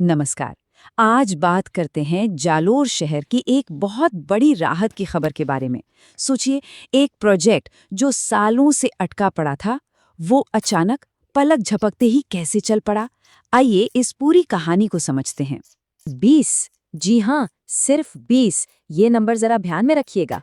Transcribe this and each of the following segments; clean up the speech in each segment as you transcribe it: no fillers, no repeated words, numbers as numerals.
नमस्कार। आज बात करते हैं जालोर शहर की एक बहुत बड़ी राहत की खबर के बारे में। सोचिए, एक प्रोजेक्ट जो सालों से अटका पड़ा था, वो अचानक पलक झपकते ही कैसे चल पड़ा। आइए इस पूरी कहानी को समझते हैं। 20। जी हाँ, सिर्फ 20। ये नंबर जरा ध्यान में रखिएगा।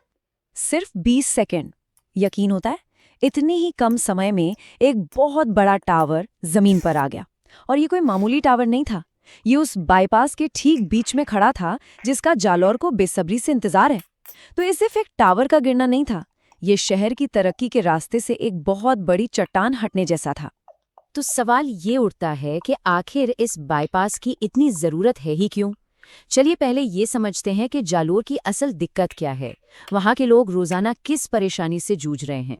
सिर्फ 20 सेकंड। यकीन होता है? इतनी ही कम समय में एक बहुत बड़ा टावर जमीन पर आ गया। और ये कोई मामूली टावर नहीं था। ये उस बाईपास के ठीक बीच में खड़ा था जिसका जालौर को बेसब्री से इंतजार है। तो ये सिर्फ एक टावर का गिरना नहीं था, ये शहर की तरक्की के रास्ते से एक बहुत बड़ी चट्टान हटने जैसा था। तो सवाल ये उठता है कि आखिर इस बाईपास की इतनी जरूरत है ही क्यों? चलिए पहले ये समझते हैं कि जालोर की असल दिक्कत क्या है, वहाँ के लोग रोजाना किस परेशानी से जूझ रहे हैं।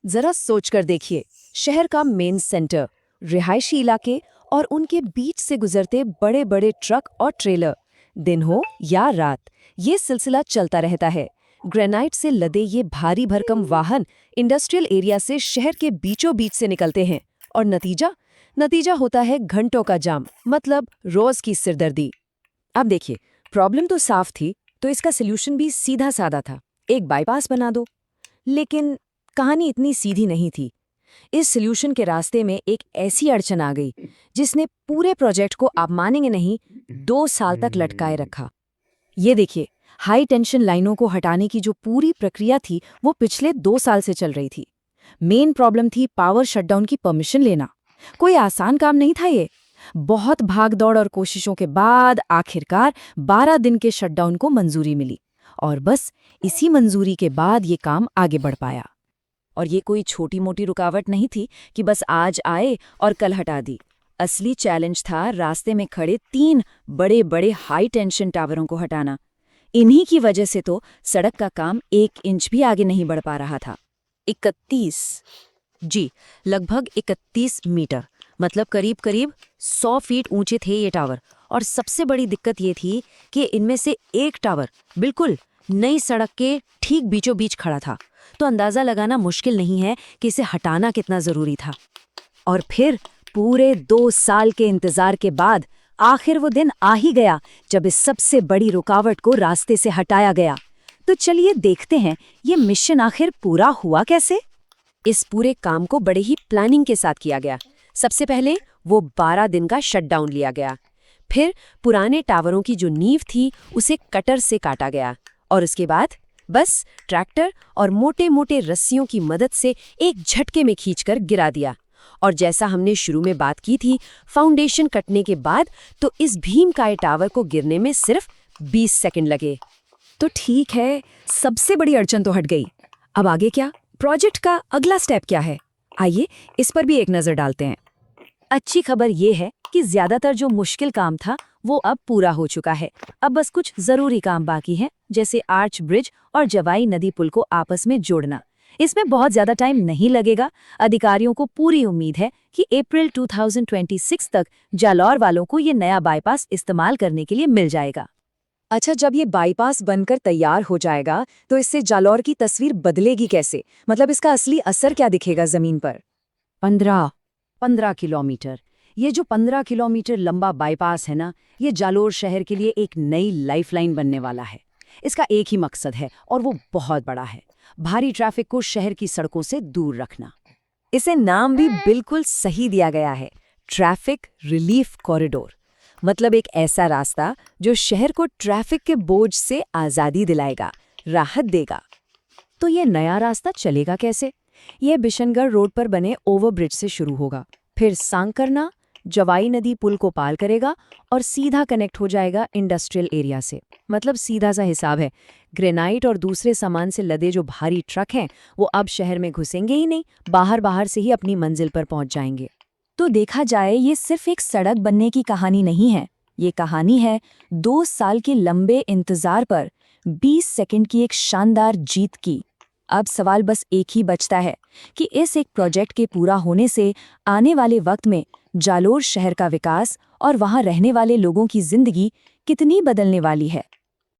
जरा सोचकर देखिए, शहर का मेन सेंटर, रिहायशी इलाके और उनके बीच से गुजरते बड़े बड़े ट्रक और ट्रेलर, दिन हो या रात ये सिलसिला चलता रहता है। ग्रेनाइट से लदे ये भारी भरकम वाहन इंडस्ट्रियल एरिया से शहर के बीचों बीच से निकलते हैं और नतीजा होता है घंटों का जाम, मतलब रोज की सिरदर्दी। अब देखिए, प्रॉब्लम तो साफ थी, तो इसका सल्यूशन भी सीधा साधा था, एक बाईपास बना दो। लेकिन कहानी इतनी सीधी नहीं थी। इस सल्यूशन के रास्ते में एक ऐसी अड़चन आ गई जिसने पूरे प्रोजेक्ट को, आप मानेंगे नहीं, 2 साल तक लटकाए रखा। ये देखिए, हाई टेंशन लाइनों को हटाने की जो पूरी प्रक्रिया थी वो पिछले 2 साल से चल रही थी। मेन प्रॉब्लम थी पावर शटडाउन की परमिशन लेना। कोई आसान काम नहीं था ये। बहुत भागदौड़ और कोशिशों के बाद आखिरकार 12 दिन के शटडाउन को मंजूरी मिली, और बस इसी मंजूरी के बाद ये काम आगे बढ़ पाया। और ये कोई छोटी मोटी रुकावट नहीं थी कि बस आज आए और कल हटा दी। असली चैलेंज था रास्ते में खड़े 3 बड़े बड़े हाई टेंशन टावरों को हटाना। इन्हीं की वजह से तो सड़क का काम 1 इंच भी आगे नहीं बढ़ पा रहा था। 31, जी, लगभग 31 मीटर, मतलब करीब करीब 100 फीट ऊंचे थे ये टावर। और सबसे बड़ी दिक्कत ये थी कि इनमें से एक टावर बिल्कुल नई सड़क के ठीक बीचों बीच खड़ा था। तो अंदाजा लगाना मुश्किल नहीं है कि इसे हटाना कितना जरूरी था। और फिर पूरे 2 साल के इंतजार के बाद आखिर वो दिन आ ही गया जब इस सबसे बड़ी रुकावट को रास्ते से हटाया गया। तो चलिए देखते हैं ये मिशन आखिर पूरा हुआ कैसे। इस पूरे काम को बड़े ही प्लानिंग के साथ किया गया। सबसे पहले वो 12 दिन का शटडाउन लिया गया। फिर पुराने टावरों की जो नींव थी उसे कटर से काटा गया, और उसके बाद बस ट्रैक्टर और मोटे मोटे रस्सियों की मदद से एक झटके में खींचकर गिरा दिया। और जैसा हमने शुरू में बात की थी, फाउंडेशन कटने के बाद तो इस भीमकाय टावर को गिरने में सिर्फ 20 सेकंड लगे। तो ठीक है, सबसे बड़ी अड़चन तो हट गई। अब आगे क्या? प्रोजेक्ट का अगला स्टेप क्या है? आइए इस पर भी एक नजर डालते हैं। अच्छी खबर ये है कि ज्यादातर जो मुश्किल काम था वो अब पूरा हो चुका है। अब बस कुछ जरूरी काम बाकी हैं, जैसे आर्च ब्रिज और जवाई नदी पुल को आपस में जोड़ना। इसमें बहुत ज्यादा टाइम नहीं लगेगा। अधिकारियों को पूरी उम्मीद है कि अप्रैल 2026 तक जालौर वालों को ये नया बाईपास इस्तेमाल करने के लिए मिल जाएगा। अच्छा, जब ये बाईपास बनकर तैयार हो जाएगा तो इससे जालौर की तस्वीर बदलेगी कैसे? मतलब इसका असली असर क्या दिखेगा जमीन पर? 15 किलोमीटर, ये जो 15 किलोमीटर लंबा बाईपास है ना, ये जालोर शहर के लिए एक नई लाइफलाइन बनने वाला है। इसका एक ही मकसद है और वो बहुत बड़ा है, भारी ट्रैफिक को शहर की सड़कों से दूर रखना। इसे नाम भी बिल्कुल सही दिया गया है, ट्रैफिक रिलीफ कॉरिडोर। मतलब एक ऐसा रास्ता जो शहर को ट्रैफिक के बोझ से आज़ादी दिलाएगा, राहत देगा। तो ये नया रास्ता चलेगा कैसे? यह बिशनगढ़ रोड पर बने ओवरब्रिज से शुरू होगा, फिर सांकरना जवाई नदी पुल को पार करेगा और सीधा कनेक्ट हो जाएगा इंडस्ट्रियल एरिया से। मतलब सीधा सा हिसाब है, ग्रेनाइट और दूसरे सामान से लदे जो भारी ट्रक हैं वो अब शहर में घुसेंगे ही नहीं, बाहर से ही अपनी मंजिल पर पहुंच जाएंगे। तो देखा जाए ये सिर्फ एक सड़क बनने की कहानी नहीं है, ये कहानी है 2 साल के लंबे इंतजार पर 20 सेकंड की एक शानदार जीत की। अब सवाल बस एक ही बचता है कि इस एक प्रोजेक्ट के पूरा होने से आने वाले वक्त में जालोर शहर का विकास और वहां रहने वाले लोगों की जिंदगी कितनी बदलने वाली है।